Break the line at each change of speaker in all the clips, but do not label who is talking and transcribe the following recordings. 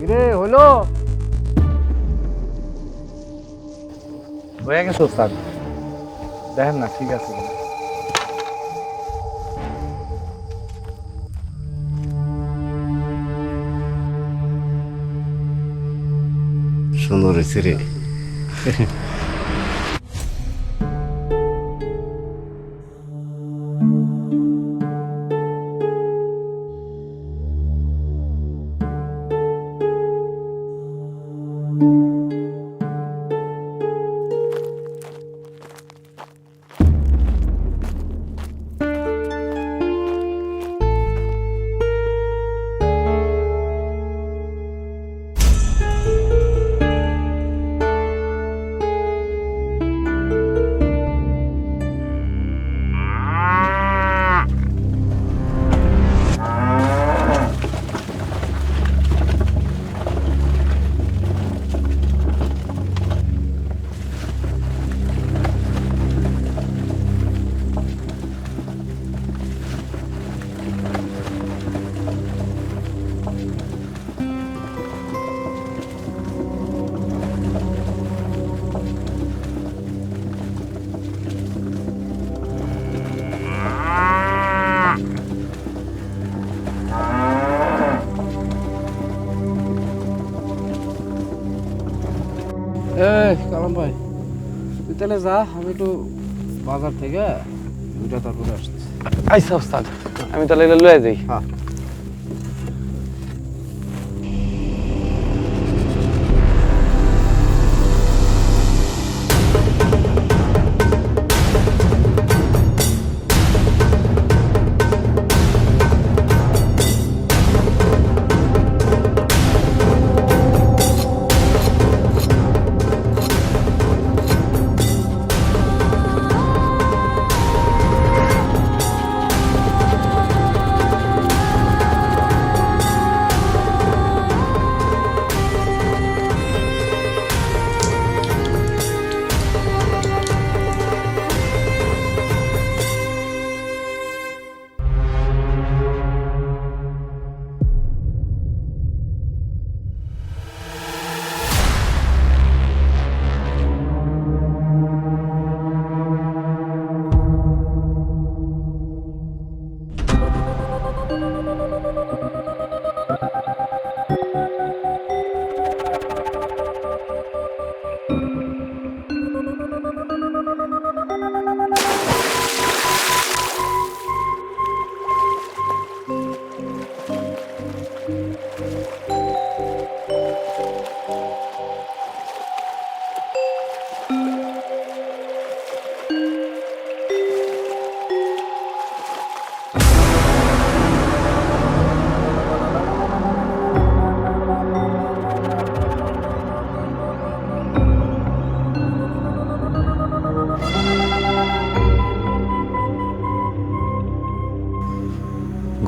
রে হলো হয়ে গেছে ওস্তাদ, দেখেন না ঠিক আছে কিনা।
সুন্দর হয়েছে রে।
কালাম ভাই তুই তাহলে যা, আমি একটু বাজার থেকে দুইটা তারপরে আসতেছি।
আচ্ছা ওস্তাদ, আমি তাহলে লয়ে যাই।
হ্যাঁ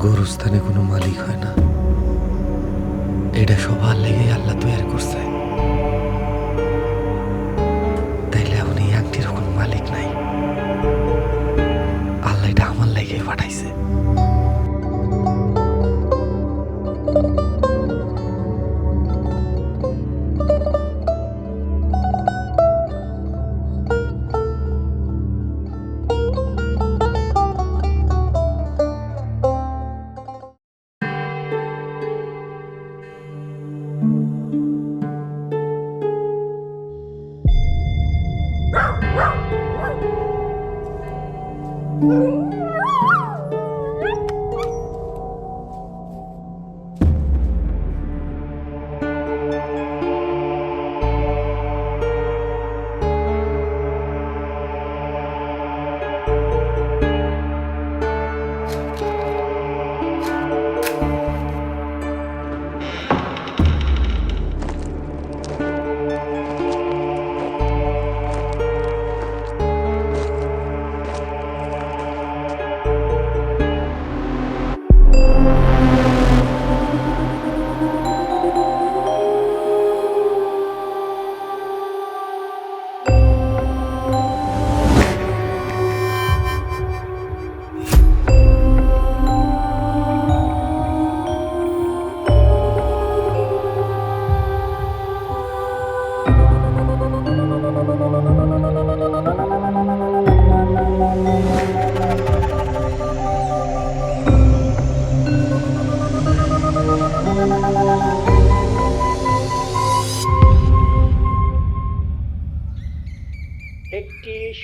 গোরস্থানে কোনো মালিক হয় না, এটা সবার লেগে আল্লাহ তৈরি করছে। তাইলে এখন এই আংটির কোনো মালিক নাই, আল্লাহ এটা আমার লেগে পাঠাইছে।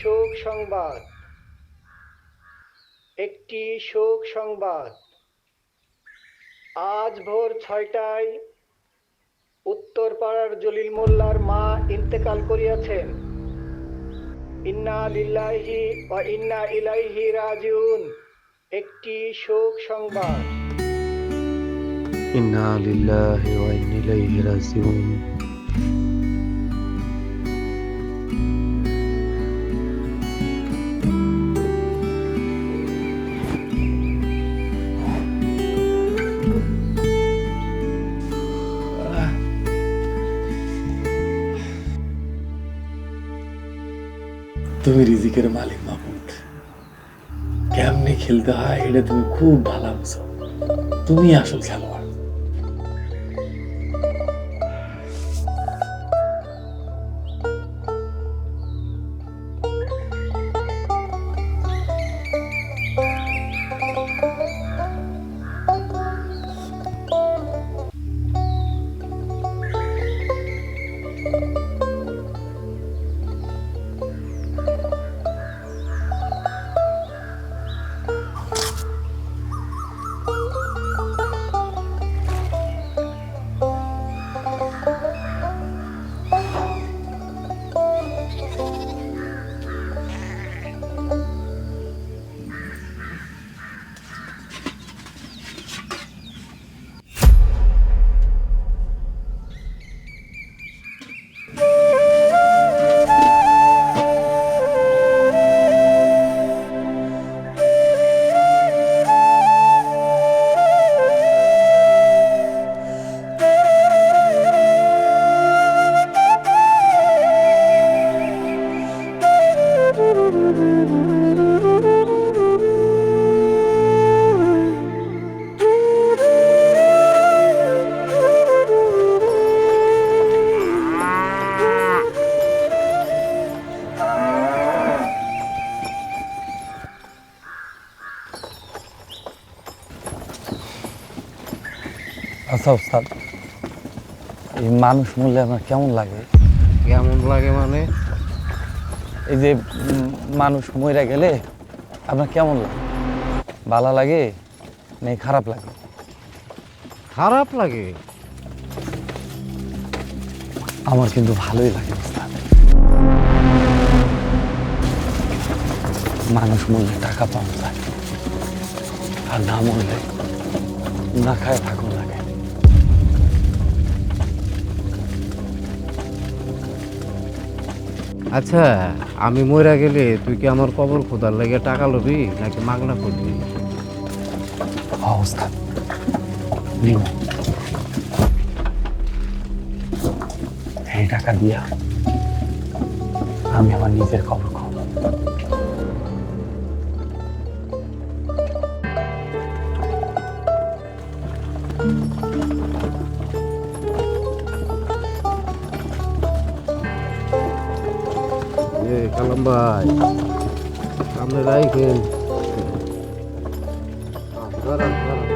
শোক সংবাদ, একটি শোক সংবাদ। আজ ভোর 6টায় উত্তরপাড়ার জলিল মোল্লার মা ইন্তেকাল করিয়াছেন। ইন্না লিল্লাহি ওয়া ইন্না ইলাইহি রাজিউন। একটি শোক সংবাদ।
ইন্না লিল্লাহি ওয়া ইন্না ইলাইহি রাজিউন।
তুমি রিজিকের মালিক মাহমুদ, কেমনে খেলতে হয় এটা তুমি খুব ভালো বুঝো। তুমি আসল খেলোয়াড়।
আচ্ছা ওস্তাদ, এই মানুষ মূল্যে আমার কেমন লাগে?
কেমন লাগে মানে?
এই যে মানুষ মরে গেলে আপনার কেমন লাগে? ভালো লাগে নাকি খারাপ লাগে?
খারাপ লাগে?
আমার কিন্তু ভালোই লাগে ওস্তাদ। মানুষ মরলে টাকা পাওয়া যায়, আর না মরলে না খায় থাকুন লাগে।
আচ্ছা, আমি মরে গেলে তুই কি আমার কবর খোদার লাগে টাকা লবি নাকি মাগনা করবি?
অবস্থা নিন, এই টাকা দিয়া আমি আমার নিজের কবর খাবো।
কালাম ভাই, সামনে রাইখেন। দাঁড়ান, দাঁড়ান।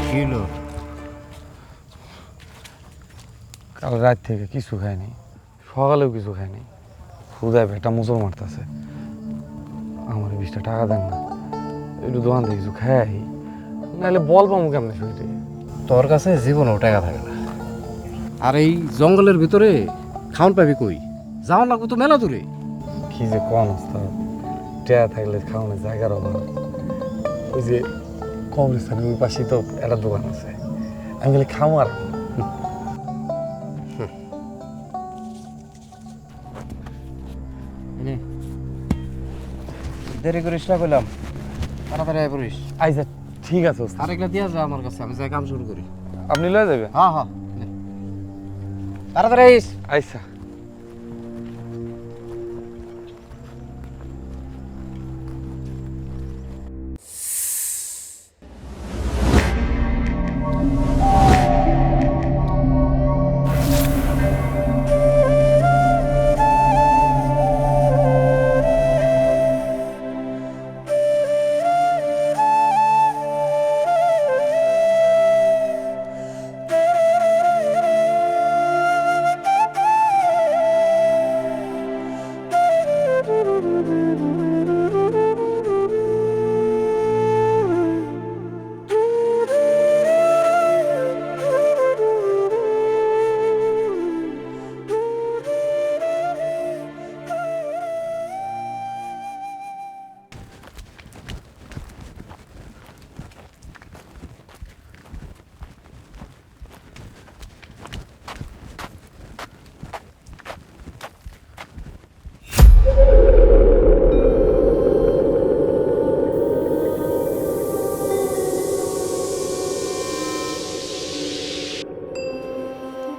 কি হলো?
কাল রাত থেকে কিছু খায়নি, সকালেও কিছু খায়নি। ক্ষুদায় পেটটা মোচড় মারতেছে। আমার 20টা টাকা দেন না, একটু দোকান থেকে কিছু খাই, নাহলে বল পাবো কেমনে শরীরে।
তোর কাছে জীবনেও টাকা থাকে না, আর এই জঙ্গলের ভিতরে খাওন পাবি কই? যাওয়া লাগবো তো মেলা দূরে।
কি যে কম অবস্থা, টেয়া থাকলে খাওয়ানোর জায়গার অভাব। ওই যে কবরস্থানের ওই পাশেই তো একটা দোকান আছে, আমি গেলে খাও আর
দেরি করিস না কইলাম, তাড়াতাড়ি আয় পড়িস।
আচ্ছা ঠিক আছে ওস্তাদ।
আরেকটা দিয়া যা আমার কাছে, আমি যাই কাম শুরু করি।
আপনি লয়ে যাবেন?
হ্যাঁ হ্যাঁ, তাড়াতাড়ি আইস।
আচ্ছা।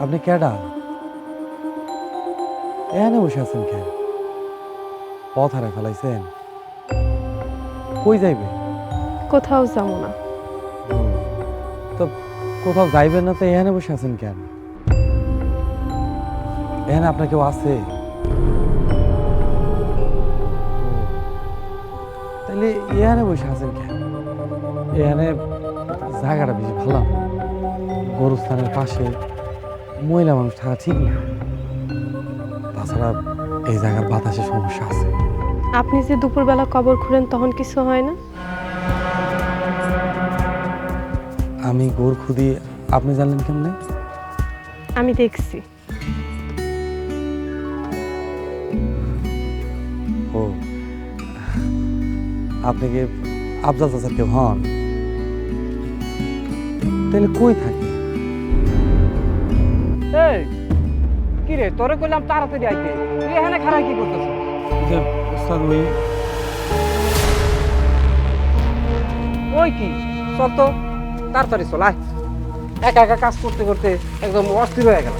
আপনি কেডা? এখানে বসে আছেন কেন? পথ হারাই ফেলাইছেন? কই যাইবে?
কোথাও যাবো না।
তো কোথাও যাইবেন না, তো এখানে বসে আছেন কেন? এখানে আপনার কেউ আছে? তাহলে এখানে বসে আছেন কেন? এখানে জায়গাটা বেশি ভালো না। গরুস্থানের পাশে মহিলা মানুষ থাকা ঠিক না। তাছাড়া এই জায়গার বাতাসে সমস্যা আছে।
আপনি যে দুপুরবেলা কবর খুঁড়েন তখন কিছু হয় না?
আমি গোর খুদি, আপনি জানলেন কেমনে?
আমি দেখছি।
ও, আপনি কি আফজাল চাচার কেউ হন? তাহলে কই থাকে?
এই কি রে, তোরে কইলাম তাড়াতাড়ি আইতে, তুই এখানে খারাপ কি করতেছিস?
যে ওস্তাদ
ওই কি, চল তো তাড়াতাড়ি চল, আয়। একা একা কাজ করতে করতে একদম অস্থির হয়ে গেল।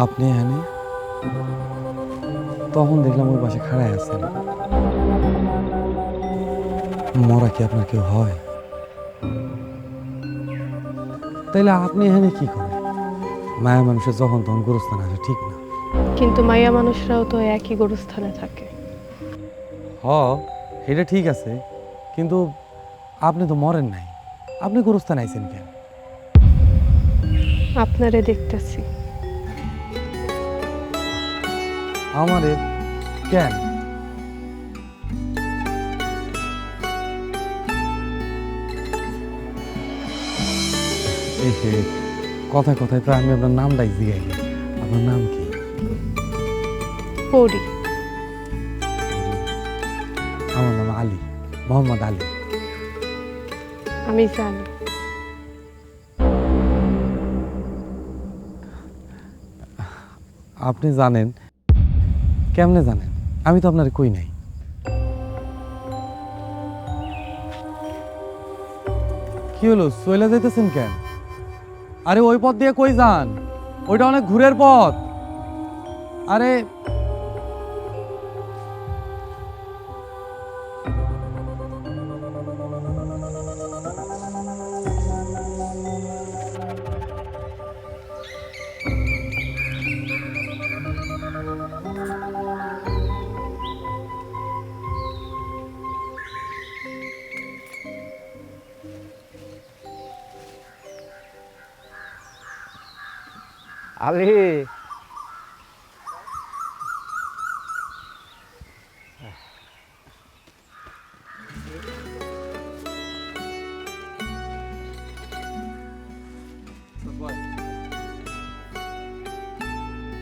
আপনি এখানে? তখন দেখলাম ওই পাশে খাড়ায় আছেন। মরা কি আপনার কেউ হয়? তাইলে আপনি এখানে কি করেন? মায়া মানুষের যখন তখন গোরস্থানে আসা ঠিক না।
কিন্তু মাইয়া মানুষরাও তো একই গরুস্থানে থাকে।
হ, এটা ঠিক আছে, কিন্তু আপনি তো মরেন নাই, আপনি গোরস্থানে আইছেন কেন?
আপনারে দেখতেছি।
আমারে কেন? কথায় কথায় তো আমি আপনার নামটাই জিগাই। আপনার নাম কি?
পড়ি।
আমার নাম আলী, মোহাম্মদ আলী।
আমি জানি।
আপনি জানেন? কেমনে জানেন? আমি তো আপনার কই নাই। কি হলো, চলে যাইতেছেন কেন? আরে ওই পথ দিয়ে কই যান? ওইটা অনেক ঘুরের পথ। আরে
আলি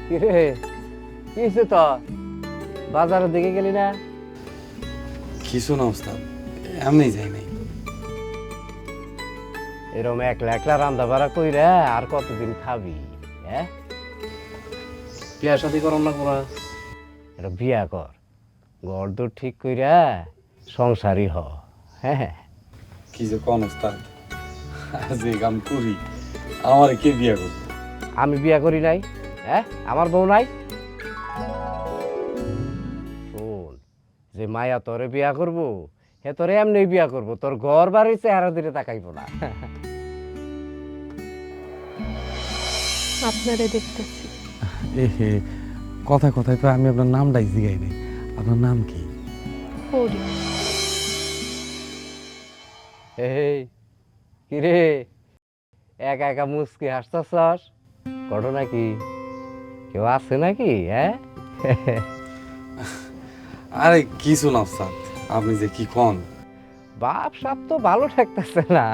কিরে কি হয়েছে তো বাজারের দিকে গেলি না?
কিছু না ওস্তাদ, এমনি যাই নাই।
এরম একলা একলা রান্না বাড়া কইরা আর কতদিন খাবি? হ্যাঁ, বিয়া শাদি করম না কোনা? এটা বিয়া কর, ঘর দূর ঠিক কইরা সংসারী হ। হ্যাঁ,
কি যে কোন ওস্তাদ, যে কাম করি আমার কে বিয়া করবো?
আমি বিয়া করি নাই? হ্যাঁ, আমার বউ নাই? শোন, যে মায়া তোরে বিয়া করবো হে তোরে এমনি বিয়া করবো, তোর ঘর বাড়ির চেহারা দিকে তাকাইবো না।
আপনারে দেখতেছি।
এহে, কথায় কথায় তো আমি আপনার নামটাই জিগাই নাই। আপনার নাম কি?
পড়ি।
এই কিরে, একা একা মুচকি হাসতাছস, ঘটনা কি? কেউ আছে নাকি? হ্যাঁ,
আরে কিছু না ওস্তাদ, আপনি যে কি কোন।
বাপ সাপ তো ভালো ঠেকতেছে না।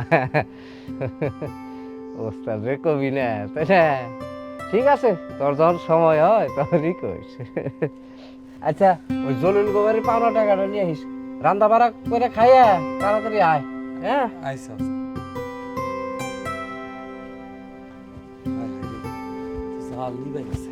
ওস্তাদ রে কবি না, তাই না? ঠিক আছে, তোর যখন সময় হয় তখনই কইস। আচ্ছা, ওই জলিল গোবারের পাওনা টাকাটা নিয়ে আসিস, রান্না বাড়া করে খাইয়া তাড়াতাড়ি আয়। হ্যাঁ,
আইসা জাল নিবাই গেছে।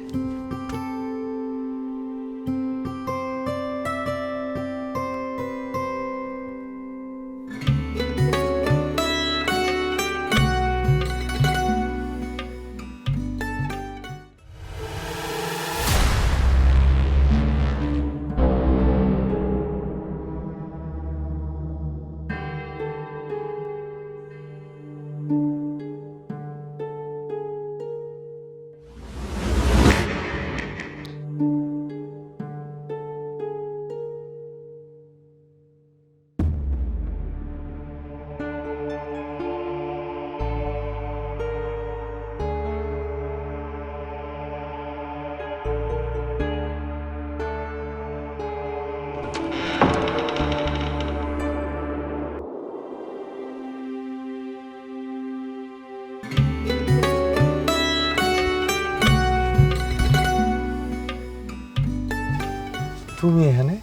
তুমি এখানে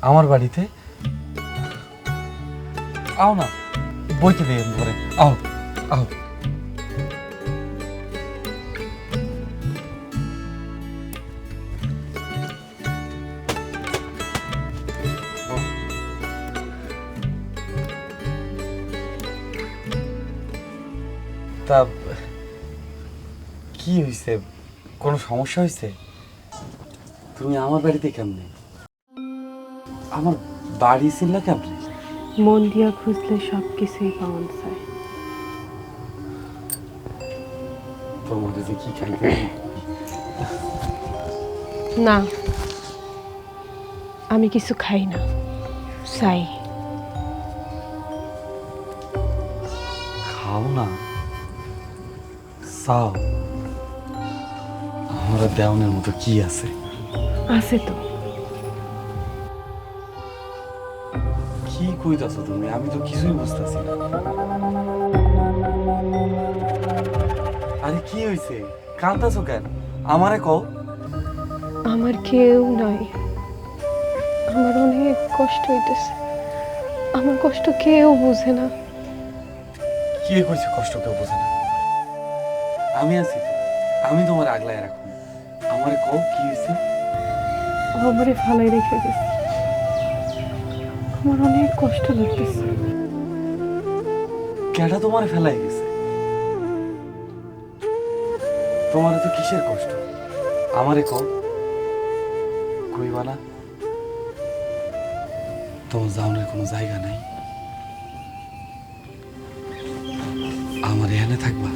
আমার বাড়িতে? আও না, বইতে দিয়ে ঘরে আও আও। তা কি হয়েছে? কোনো সমস্যা হয়েছে? তুমি আমার বাড়িতে কেমনে? আমার বাড়ি ছিল কেমনে?
মন দিয়া খুঁজলে সব কিছুই পাওয়া যায়।
তোমার যে কি খাইতে?
না, আমি কিছু খাই না, চাই।
খাও না, চাও। আমার দেওয়ানের মতো কি আছে?
আছে তো।
কি কইতাছো তুমি? আমি তো কিছুই বুঝতেছি না। আরে কি হইছে? কাঁদতাছো কেন? আমারে কও।
আমার কেউ নাই, আমার অনেক কষ্ট হইতেছে। আমার কষ্ট কেউ বুঝে না।
কে কইছে কষ্ট কেউ বোঝে না? আমি আছি তো, আমি তোমার আগলায় রাখুন। আমারে কও কি হইছে?
আমারে ফালাই রেখে গেছে, আমার অনেক কষ্ট লাগতেছে।
কেডা তোমারে ফেলাই গেছে? তোমার তো কিসের কষ্ট? আমারে কও, কইবা না? তোমার যাওয়ার কোনো জায়গা নাই? আমার এখানে থাকবা?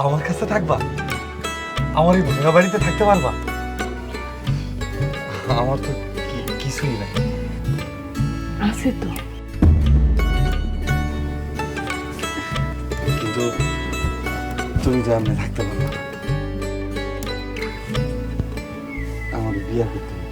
আমার কাছে থাকবা? আমার এই ভাঙা বাড়িতে থাকতে পারবা? আমার তো কিছুই নাই।
আছে তো।
কিন্তু তুমি তো এমনি থাকতে পারো না, আমার বিয়ে করতে হবে।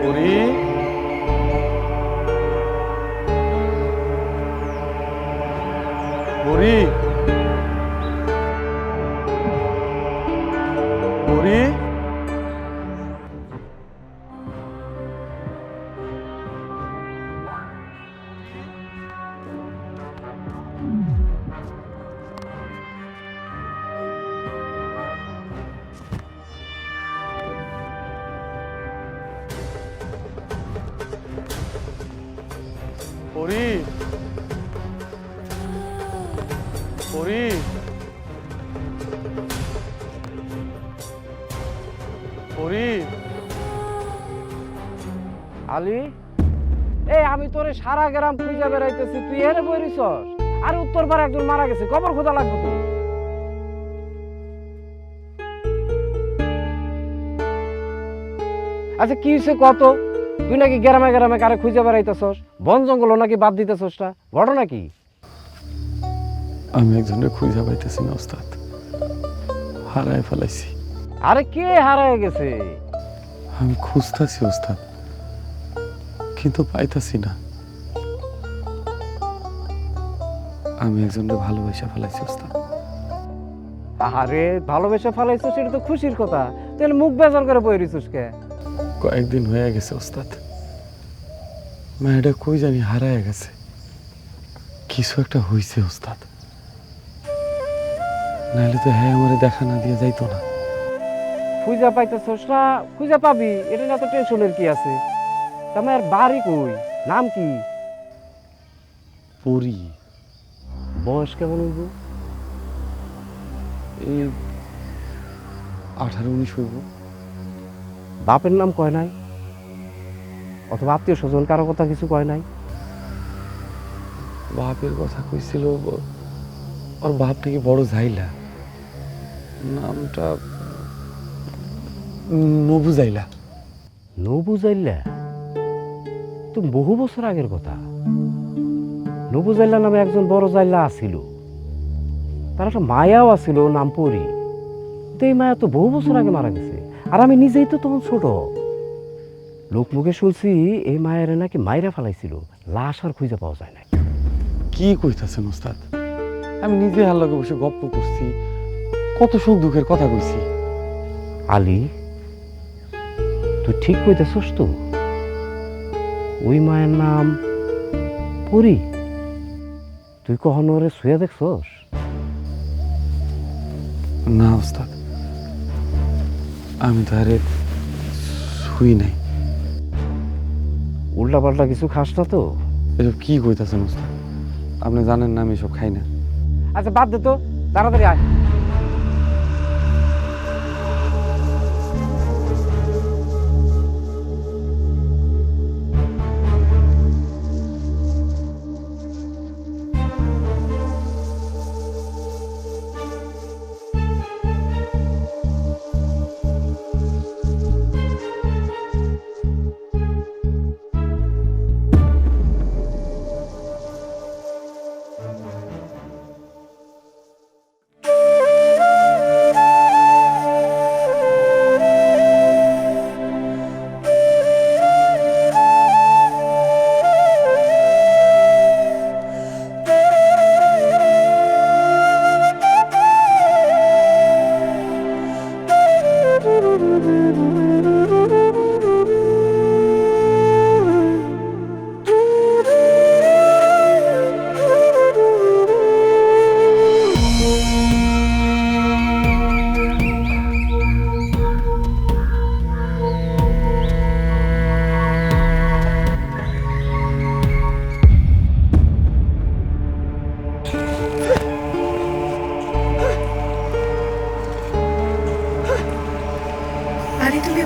পরি, পরি, পরি, পরি, পরি, পরি।
আলী, এই আমি তোরে সারা গ্রাম খুঁজে বেড়াইতেছি, তুই এনে বইরিছস। আর উত্তর পাড়ে একজন মারা গেছে, কবর খোঁজা লাগবে তো। আচ্ছা কি হয়েছে কত? তুই নাকি গ্রামে গ্রামে কারে খুঁজে বেড়াইতেছস, বন জঙ্গল নাকি বাদ দিতেছস না, ঘটনা কি?
আমি একজনের খুঁজে পাইতেছি না ওস্তাদ, হারায় ফেলাইছি।
আরে কে হারায় গেছে?
আমি খুঁজতেছি ওস্তাদ, কিন্তু পাইতাছি না। আমি একজনের ভালোবাসা ফেলাইছি ওস্তাদ।
আরে ভালোবেসে ফেলাইছস, সেটা তো খুশির কথা। তাহলে মুখ বেজার করে বইরিছস কে?
কয়েকদিন হয়ে গেছে ওস্তাদ, মেয়েটা কই জানি হারায় গেছে। কিছু একটা হইছে ওস্তাদ, নাহলে তো হ্যাঁ আমারে দেখা না দিয়ে যাইতো না।
খুঁজা পাইতেছস না, খুঁজা পাবি, এটা না তো টেনশনের কি আছে। তোমার বাড়ি কই, নাম কি?
পরি,
বয়স কেমন হইব?
এই 18-19 হইব।
বাপের নাম কয় নাই? অথবা আত্মীয় স্বজন কারো কথা কিছু কয় নাই?
বাপের কথা কইছিল, ওর বাপ নাকি বড় ঝাইলা, নামটা নবু জাইলা।
নবু জাইল্লা? তো বহু বছর আগের কথা। নবু জাইল্লা নামে একজন বড় জাইল্লা আছিল, তার একটা মায়াও আছিল, নাম পরি। তো এই মায়া তো বহু বছর আগে মারা গেছে, আর আমি নিজেই তো তখন ছোট। লোক মুখে শুনছি এই মায়ের নাকি মাইরা ফেলাইছিল, লাশ আর খুঁজে পাওয়া যায় না।
কি কইতাছেন ওস্তাদ? আমি নিজে হার লগে বসে গপ্প করছি, কত সুখ দুঃখের কথা কইছি।
আলী, তুই ঠিক কইতেছস তো? ওই মায়ের নাম পরি? তুই কখনো ওরে শুয়ে দেখছস?
না ওস্তাদ, আমি তারে শুই নাই।
উল্টা পাল্টা কিছু খাস না তো?
এসব কি কইতাছেন ওস্তাদ? আপনি জানেন না আমি এসব খাই না।
আচ্ছা বাদ দে তো, তাড়াতাড়ি আয়।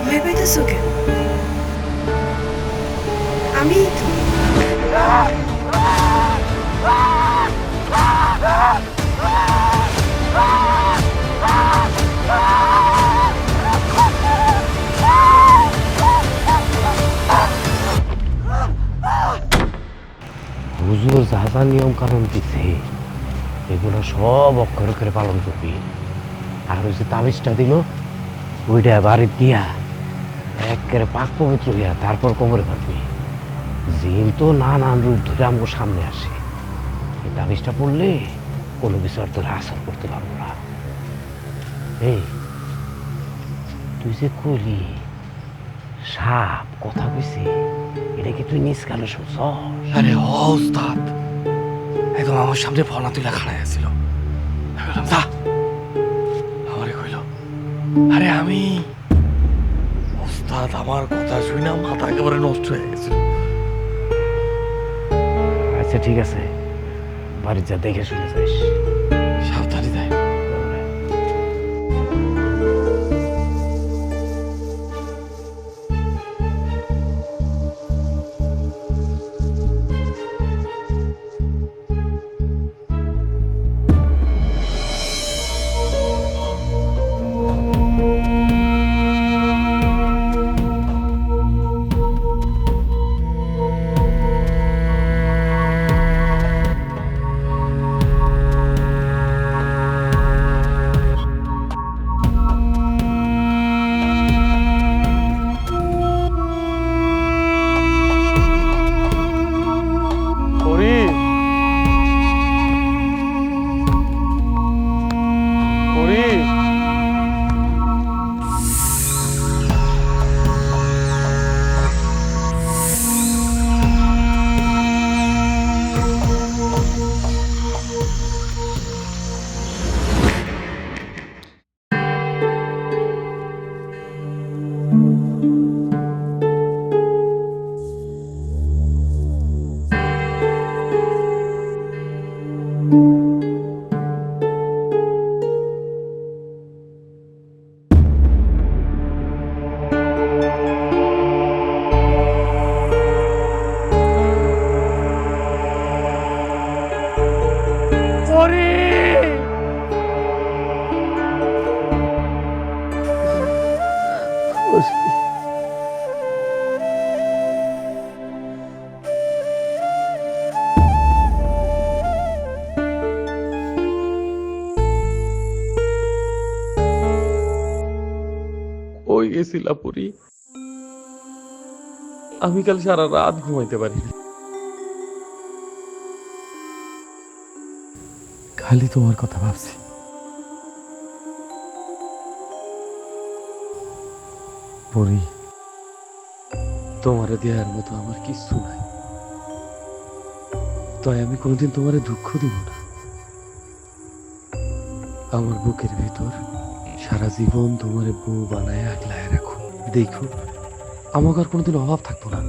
ভয় পাইতেছো কেন? আমি
হুজুর যা যা নিয়ম কানুন দিছে এগুলো সব অক্ষরে করে পালন করবি। আর ওই যে তাবিজটা দিল ওইটা বাড়ির দিয়া একেবারে পাক পবিত্র হইয়া তারপর কবরে ভাববি। জিন তো নানান রূপ ধরে আমার সামনে আসে, এই তাবিজটা পড়লে কোনো কিছু আর তোর আসর করতে পারবো না। এই তুই যে কইলি সাপ কথা কইছি, এটা কি তুই নিজ কালে শুনছ?
আরে ওস্তাদ একদম আমার সামনে ফনা তুলে খাড়াই আছিল। আমি বললাম যা, আমারে কইল আরে আমি ওস্তাদ। আমার কথা শুনে মাথা একেবারে নষ্ট হয়ে গেছিল।
আচ্ছা ঠিক আছে, বাড়ির যা দেখে শুনে যাইস।
সাবধানে দেয়। পরি পরি ওই গেছিলা পুরি। আমি কাল সারা রাত ঘুমাইতে পারি না, খালি তোমার কথা ভাবছি। পরি তোমারে দেওয়ার মতো আমার কিচ্ছু নাই, তাই আমি কোনোদিন তোমারে দুঃখ দিব না। আমার বুকের ভিতর সারা জীবন তোমার বউ বানায় আগলায় রাখো। দেখো আমাকে আর কোনোদিন অভাব থাকবো না,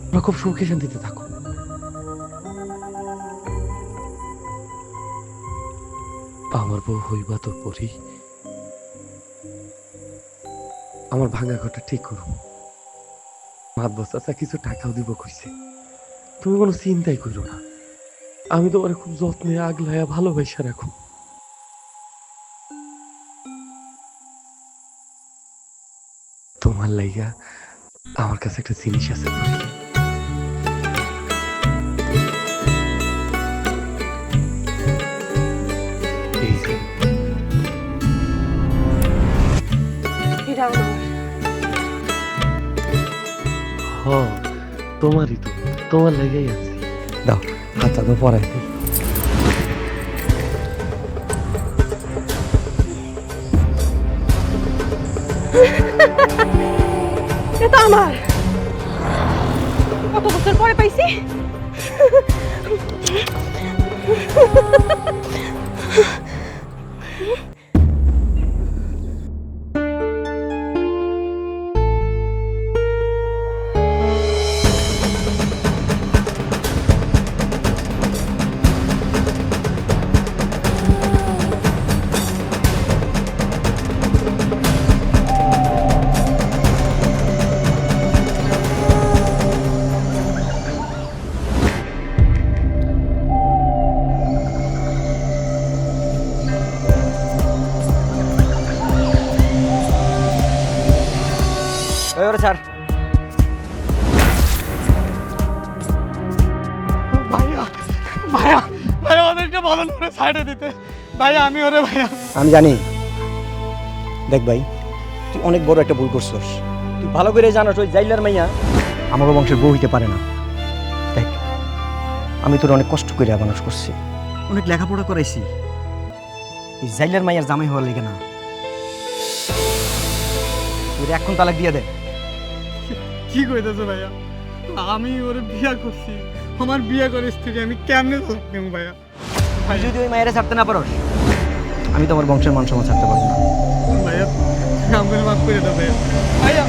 আমরা খুব সুখে শান্তিতে থাকো। আমার বউ হইবা তো পরি। আমার ভাঙা ঘরটা ঠিক করবো, মাতবর চাচা কিছু টাকাও দিব কইছে। তুমি কোনো চিন্তাই করো না, আমি তোমার খুব যত্নে আগলায়া ভালোবাসা রাখো। তোমার লাইগা আমার কাছে একটা জিনিস আছে পরি। এই যে
এটা আমার।
হ তোমারই তো, তোমার লাইগাই আছে। দাও হাতটা তো পরাই দিই।
এটা আমার। কত বছর পরে পাইছি।
স্যার।
ভাইয়া ভাইয়া ভাইয়া ওদেরকে বলেন ওরে সাইডে দিতে। ভাইয়া আমি ওরে ভাইয়া।
আমি জানি। দেখ ভাই, তুই অনেক বড় একটা ভুল করছস। তুই ভালো করে জানাস ওই জাইলার মাইয়া আমার বংশের বউ হইতে পারে না। দেখ, আমি তোর অনেক কষ্ট করে মানুষ করছি, অনেক লেখাপড়া করাইছি, এই জাইলার মাইয়ার জামাই হওয়ার লেগে না। তুই এখন তালাক দিয়ে দে।
কি কইতেছো ভাইয়া? আমি ওরে বিয়া করছি, আমার বিয়া করে স্ত্রী আমি কেমনে থাকতাম ভাইয়া?
তুই যদি ওই মায়েরা ছাড়তে না পারস, আমি তো আমার বংশের মান সম্মান ছাড়তে পারবো না।
ভাইয়া আমাকে মাফ করে দাও ভাইয়া। ভাইয়া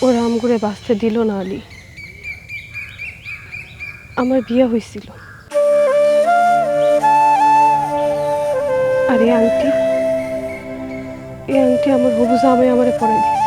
ওরা আমগুড়ে বাঁচতে দিল না আলী। আমার বিয়ে হয়েছিল, আর এই আংটি আমার হবু জামাই আমারে পরাই দিয়েছে।